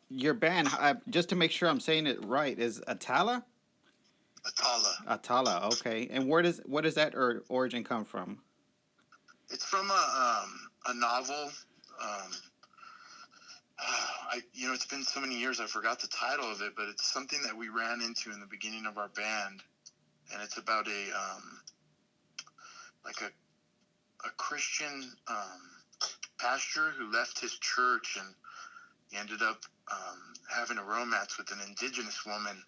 Your band, just to make sure I'm saying it right, is Atala? Atala. Atala, okay. And where does that origin come from? It's from a novel. Um, it's been so many years I forgot the title of it, but it's something that we ran into in the beginning of our band, and it's about like a Christian pastor who left his church and he ended up having a romance with an indigenous woman,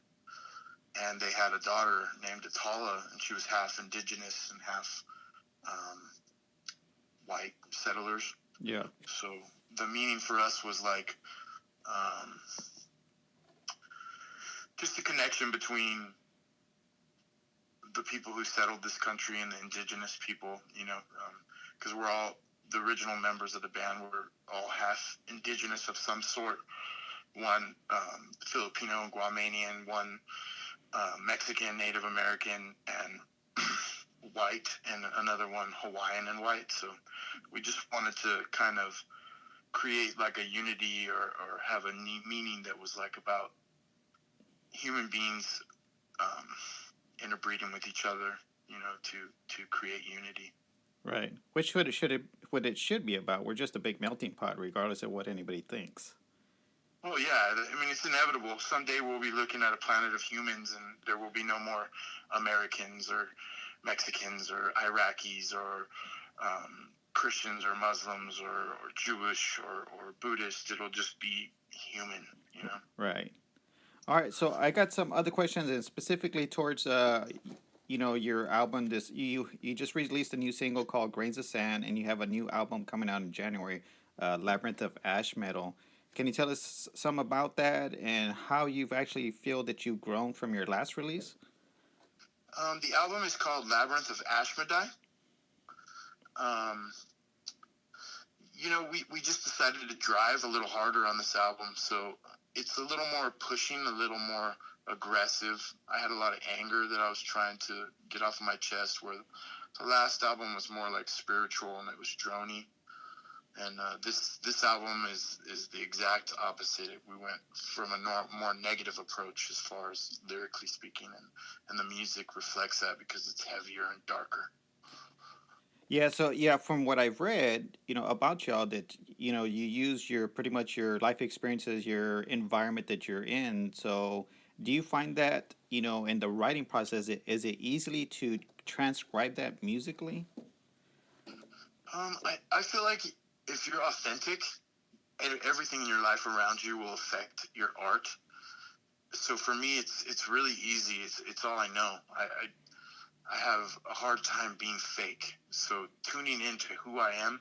and they had a daughter named Atala, and she was half indigenous and half um, white settlers. Yeah. So the meaning for us was like um, just the connection between the people who settled this country and the indigenous people, because we're all the original members of the band were all half indigenous of some sort. One Filipino and Guamanian, one Mexican, Native American, and white, and another one Hawaiian and white. So we just wanted to kind of create like a unity or have a neat meaning that was like about human beings um, interbreeding with each other, to create unity. Right. Which what it should be about. We're just a big melting pot, regardless of what anybody thinks. Well, yeah, I mean, it's inevitable. Someday we'll be looking at a planet of humans, and there will be no more Americans or Mexicans or Iraqis or Christians or Muslims or Jewish or Buddhist. It'll just be human, you know? Right. All right. So I got some other questions, and specifically towards your album. This you just released a new single called "Grains of Sand," and you have a new album coming out in January, "Labyrinth of Ash Metal." Can you tell us some about that and how you've actually feel that you've grown from your last release? The album is called Labyrinth of Ashmedai. Um, we just decided to drive a little harder on this album, so it's a little more pushing, a little more aggressive. I had a lot of anger that I was trying to get off of my chest, where the last album was more like spiritual and it was drony. And this album is the exact opposite. We went from a more negative approach as far as lyrically speaking, and the music reflects that because it's heavier and darker. Yeah, so yeah, from what I've read, about y'all that you use your pretty much your life experiences, your environment that you're in. So, do you find that, in the writing process, is it easily to transcribe that musically? I feel like if you're authentic, everything in your life around you will affect your art. So for me, it's really easy. It's all I know. I have a hard time being fake. So tuning into who I am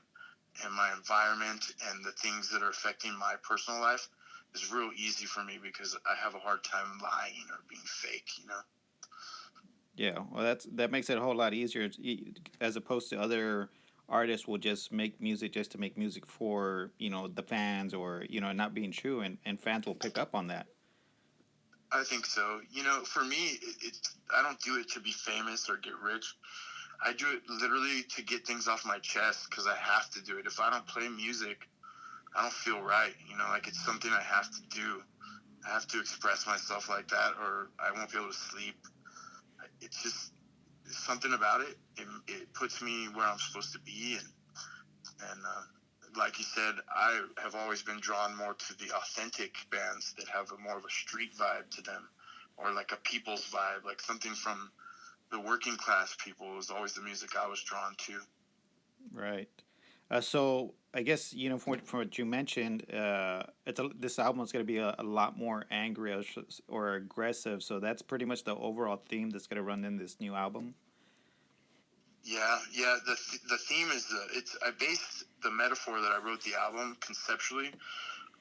and my environment and the things that are affecting my personal life is real easy for me because I have a hard time lying or being fake. Yeah, well, that makes it a whole lot easier, as opposed to other artists will just make music just to make music for the fans, or not being true, and fans will pick up on that. I think so. For me, it's I don't do it to be famous or get rich. I do it literally to get things off my chest because I have to do it. If I don't play music, I don't feel right. Like it's something I have to do. I have to express myself like that, or I won't be able to sleep. It's just something about it. It puts me where I'm supposed to be, and like you said, I have always been drawn more to the authentic bands that have more of a street vibe to them, or like a people's vibe, like something from the working class people was always the music I was drawn to. Right. So I guess from what you mentioned, this album is going to be a lot more angry, or aggressive. So that's pretty much the overall theme that's going to run in this new album. Yeah, yeah. The theme is it's I based the metaphor that I wrote the album conceptually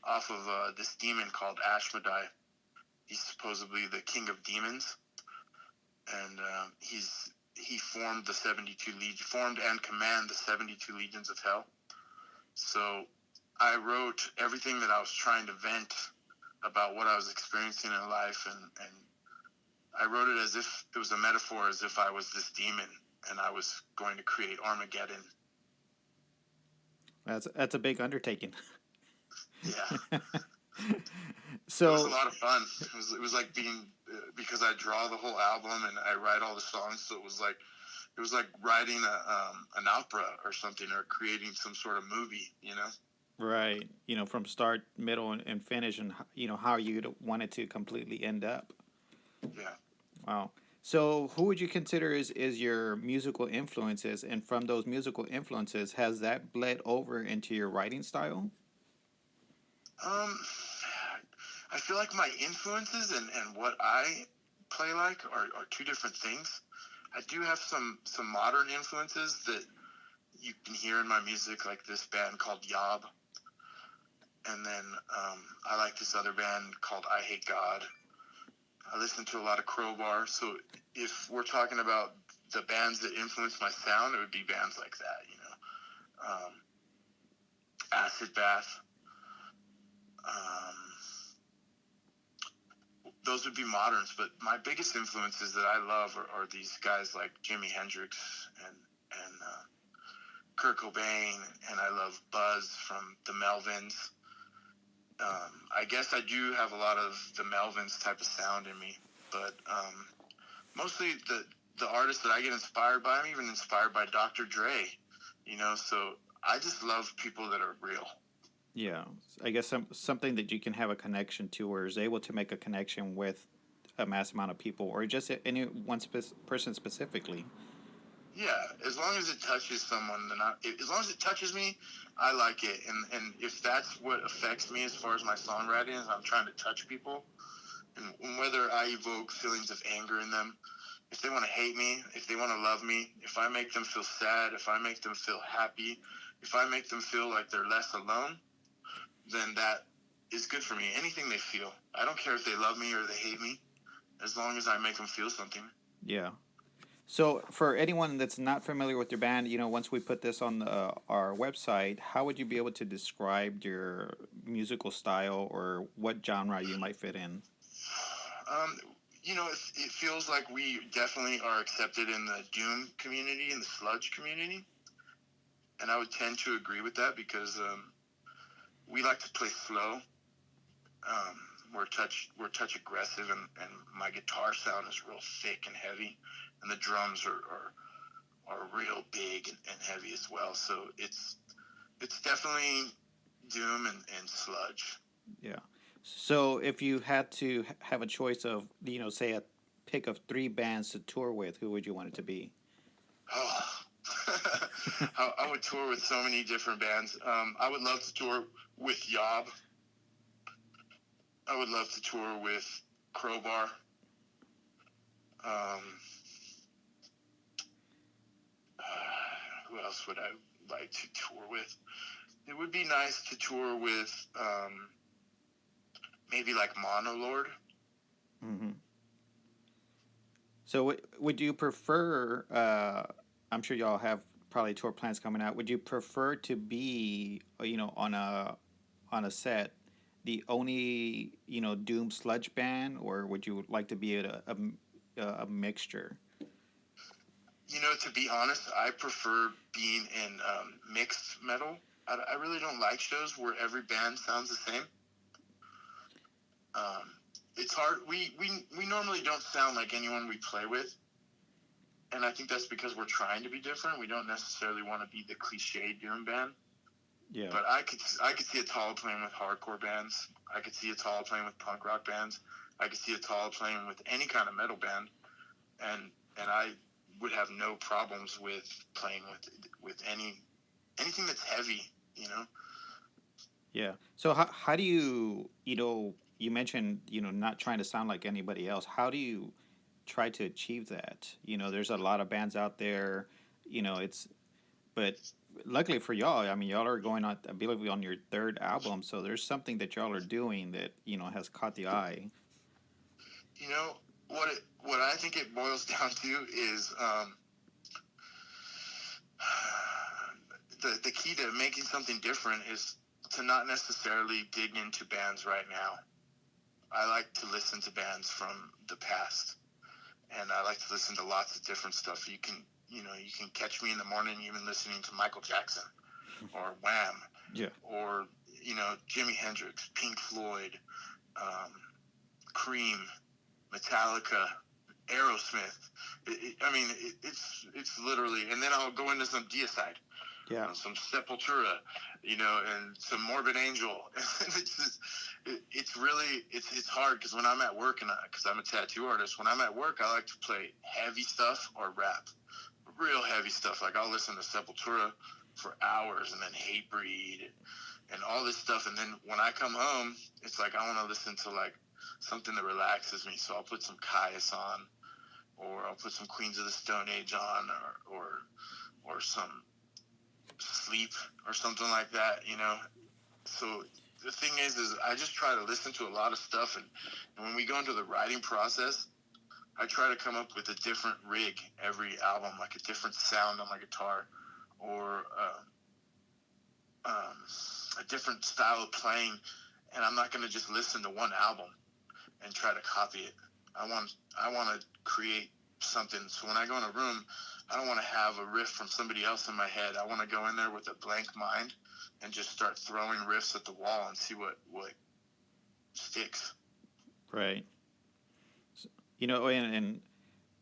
off of this demon called Ashmedai. He's supposedly the king of demons, and he formed the 72 legion, formed and command the 72 legions of hell. So I wrote everything that I was trying to vent about what I was experiencing in life, and I wrote it as if it was a metaphor, as if I was this demon and I was going to create Armageddon. That's a big undertaking. Yeah. It was a So lot of fun. It was like being because I draw the whole album and I write all the songs, so it was like writing an opera or something, or creating some sort of movie. right, from start, middle, and finish, and how you want it to completely end up. Yeah. Wow. So, who would you consider is your musical influences, and from those musical influences, has that bled over into your writing style? Um, I feel like my influences and what I play like are two different things. I do have some modern influences that you can hear in my music, like this band called Yob, and then I like this other band called I Hate God. I listen to a lot of Crowbar, so if we're talking about the bands that influence my sound, it would be bands like that. Acid Bath. Um, those would be moderns, but my biggest influences that I love are these guys like Jimi Hendrix and Kurt Cobain, and I love Buzz from the Melvins. I guess I do have a lot of the Melvins type of sound in me, but mostly the artists that I get inspired by. I'm even inspired by Dr. Dre, So I just love people that are real. Yeah, I guess something that you can have a connection to, or is able to make a connection with a mass amount of people, or just any one person specifically. Yeah, as long as it touches someone, as long as it touches me, I like it. And if that's what affects me as far as my songwriting is, I'm trying to touch people, and whether I evoke feelings of anger in them, if they want to hate me, if they want to love me, if I make them feel sad, if I make them feel happy, if I make them feel like they're less alone, then that is good for me. Anything they feel, I don't care if they love me or they hate me, as long as I make them feel something. Yeah. So, for anyone that's not familiar with your band, once we put this on our website, how would you be able to describe your musical style or what genre you might fit in? Um, it feels like we definitely are accepted in the doom community, in the sludge community, and I would tend to agree with that because we like to play slow. Um, we're touch aggressive, and my guitar sound is real thick and heavy, and the drums are real big and heavy as well. So it's definitely doom and sludge. Yeah. So, if you had to have a choice of, say a pick of three bands to tour with, who would you want it to be? Oh. I would tour with so many different bands. I would love to tour with Yob. I would love to tour with Crowbar. Um, who else would I like to tour with? It would be nice to tour with maybe like Monolord. Hmm. So, would you prefer? I'm sure y'all have probably tour plans coming out. Would you prefer to be, on a set, the only doom sludge band, or would you like to be a mixture? To be honest, I prefer being in mixed metal. I really don't like shows where every band sounds the same. Um, it's hard. We normally don't sound like anyone we play with, and I think that's because we're trying to be different. We don't necessarily want to be the cliche doom band. Yeah. But I could see Atala playing with hardcore bands. I could see Atala playing with punk rock bands. I could see Atala playing with any kind of metal band, and I would have no problems with playing with anything that's heavy. Yeah. So how do you, you mentioned, not trying to sound like anybody else. How do you try to achieve that? There's a lot of bands out there, it's but luckily for y'all, I mean, y'all are going on, I believe, on your third album, so there's something that y'all are doing that, has caught the eye. You know what I think it boils down to is the key to making something different is to not necessarily dig into bands right now. I like to listen to bands from the past, and I like to listen to lots of different stuff. You can catch me in the morning even listening to Michael Jackson or Wham Yeah. or Jimi Hendrix, Pink Floyd, Cream, Metallica, Aerosmith. I mean, it's literally, and then I'll go into some Deicide, Yeah. some Sepultura, and some Morbid Angel. it's just, it's really it's hard because when I'm at work and because I'm a tattoo artist, when I'm at work, I like to play heavy stuff or rap, real heavy stuff. Like I'll listen to Sepultura for hours and then Hatebreed and all this stuff, and then when I come home, it's like I want to listen to like something that relaxes me. So I'll put some Caius on, or I'll put some Queens of the Stone Age on, or some Sleep or something like that. So the thing is I just try to listen to a lot of stuff, and when we go into the writing process, I try to come up with a different rig every album, like a different sound on my guitar, or um, a different style of playing, and I'm not going to just listen to one album and try to copy it. I want to create something. So when I go in a room, I don't want to have a riff from somebody else in my head. I want to go in there with a blank mind and just start throwing riffs at the wall and see what sticks. Right. And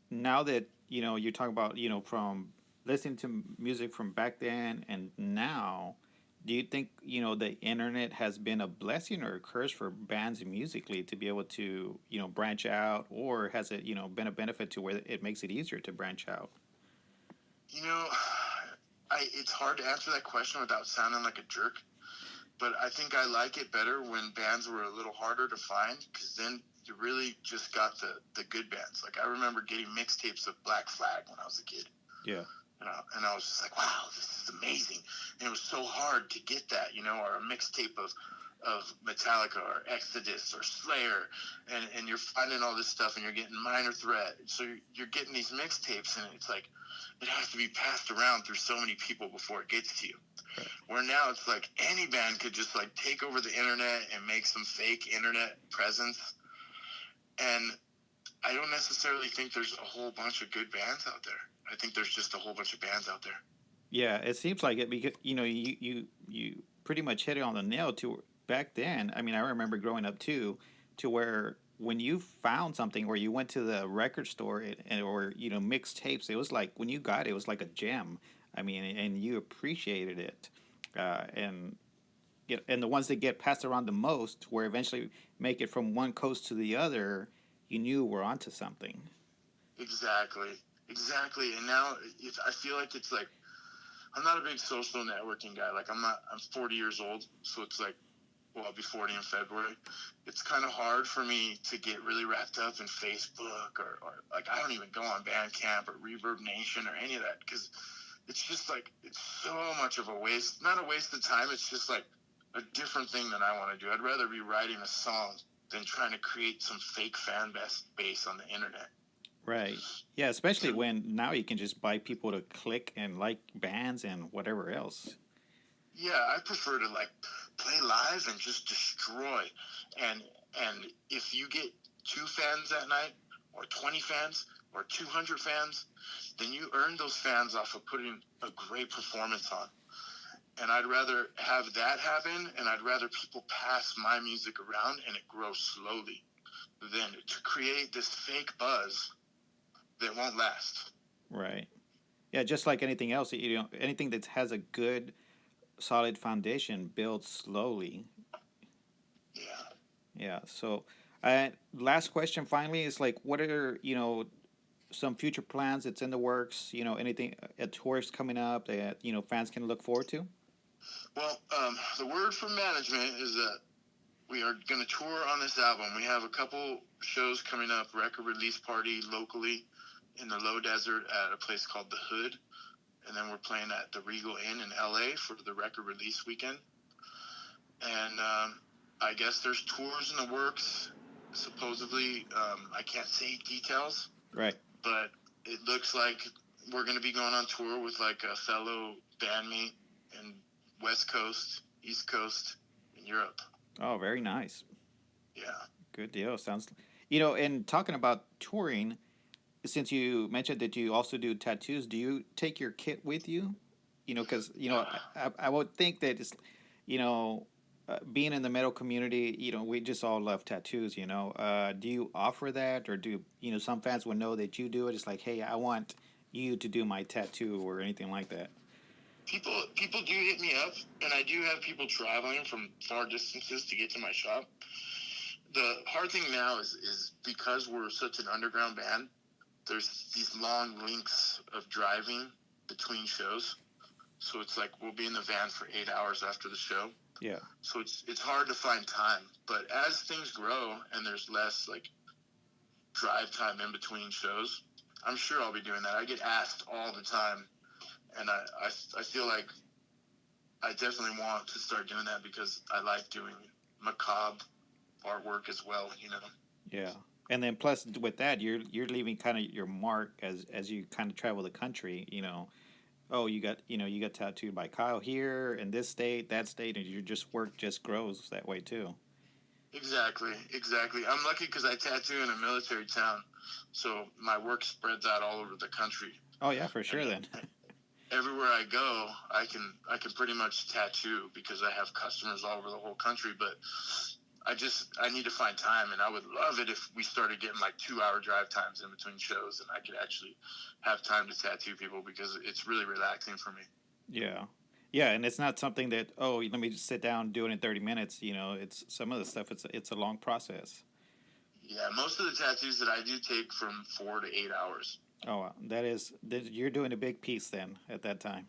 now that you talk about from listening to music from back then and now, do you think the internet has been a blessing or a curse for bands musically to be able to branch out, or has it been a benefit to where it makes it easier to branch out? You know, it's hard to answer that question without sounding like a jerk, but I think I like it better when bands were a little harder to find because then you really just got the good bands. Like I remember getting mixtapes of Black Flag when I was a kid. Yeah. And I was just like, wow, this is amazing. And it was so hard to get that, or a mixtape of Metallica or Exodus or Slayer, and you're finding all this stuff and you're getting Minor Threat. So you're getting these mixtapes, and it's like it has to be passed around through so many people before it gets to you. Right. Where now it's like any band could just like take over the internet and make some fake internet presence. And I don't necessarily think there's a whole bunch of good bands out there. I think there's just a whole bunch of bands out there. Yeah, it seems like it because you pretty much hit it on the nail. To back then, I mean, I remember growing up too, to where when you found something or you went to the record store or mixed tapes, it was like when you got it, it was like a gem. I mean, and you appreciated it, and and the ones that get passed around the most, where eventually make it from one coast to the other, you knew we're onto something. Exactly. Exactly. And now I feel like it's like I'm not a big social networking guy. Like I'm 40 years old, so it's like, well, I'll be 40 in February. It's kind of hard for me to get really wrapped up in Facebook or like I don't even go on Bandcamp or Reverb Nation or any of that because it's just like it's so much of a waste. Not a waste of time. It's just like a different thing than I want to do. I'd rather be writing a song than trying to create some fake fan base on the internet. Right. Yeah, especially To when now you can just buy people to click and like bands and whatever else. Yeah, I prefer to like play live and just destroy. And and if you get 2 fans that night, or 20 fans, or 200 fans, then you earn those fans off of putting a great performance on. And I'd rather have that happen, and I'd rather people pass my music around and it grows slowly than to create this fake buzz that won't last. Right. Yeah, just like anything else, anything that has a good solid foundation builds slowly. Yeah. Yeah. So, last question finally is like, what are some future plans that's in the works? Anything tours coming up that fans can look forward to? Well, the word from management is that we are going to tour on this album. We have a couple shows coming up, record release party locally in the low desert at a place called The Hood. And then we're playing at the Regal Inn in LA for the record release weekend. And I guess there's tours in the works. Supposedly, I can't say details, Right. but it looks like we're going to be going on tour with like a fellow bandmate in West Coast, East Coast, in Europe. Oh, very nice. Yeah. Good deal. Sounds. And talking about touring, since you mentioned that you also do tattoos, do you take your kit with you? Because I would think that it's, you know, being in the metal community, we just all love tattoos. Do you offer that, or do some fans would know that you do it? It's like, hey, I want you to do my tattoo or anything like that. People do hit me up, and I do have people traveling from far distances to get to my shop. The hard thing now is because we're such an underground band. There's these long links of driving between shows, so it's like we'll be in the van for 8 hours after the show. Yeah. So it's hard to find time. But as things grow and there's less like drive time in between shows, I'm sure I'll be doing that. I get asked all the time, and I feel like I definitely want to start doing that because I like doing macabre artwork as well. Yeah. And then plus with that, you're leaving kind of your mark as you kind of travel the country. Oh, you got tattooed by Kyle here in this state, that state, and your just work just grows that way too. Exactly, exactly. I'm lucky because I tattoo in a military town, so my work spreads out all over the country, Oh yeah, for and sure then. everywhere I go, I can pretty much tattoo because I have customers all over the whole country. But I need to find time, and I would love it if we started getting like 2 hour drive times in between shows, and I could actually have time to tattoo people because it's really relaxing for me. Yeah. Yeah, and it's not something that, oh, let me just sit down and do it in 30 minutes. It's some of the stuff. It's a long process. Yeah, most of the tattoos that I do take from 4 to 8 hours. Oh, wow. You're doing a big piece then at that time.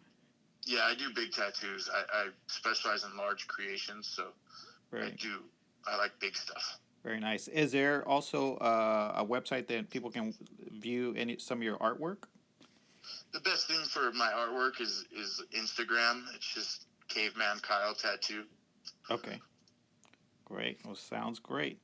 Yeah, I do big tattoos. I specialize in large creations, so I Very, do. I like big stuff. very nice. Is there also a website that people can view some of your artwork? The best thing for my artwork is Instagram. It's just Caveman Kyle Tattoo. Okay, great. Well, sounds great.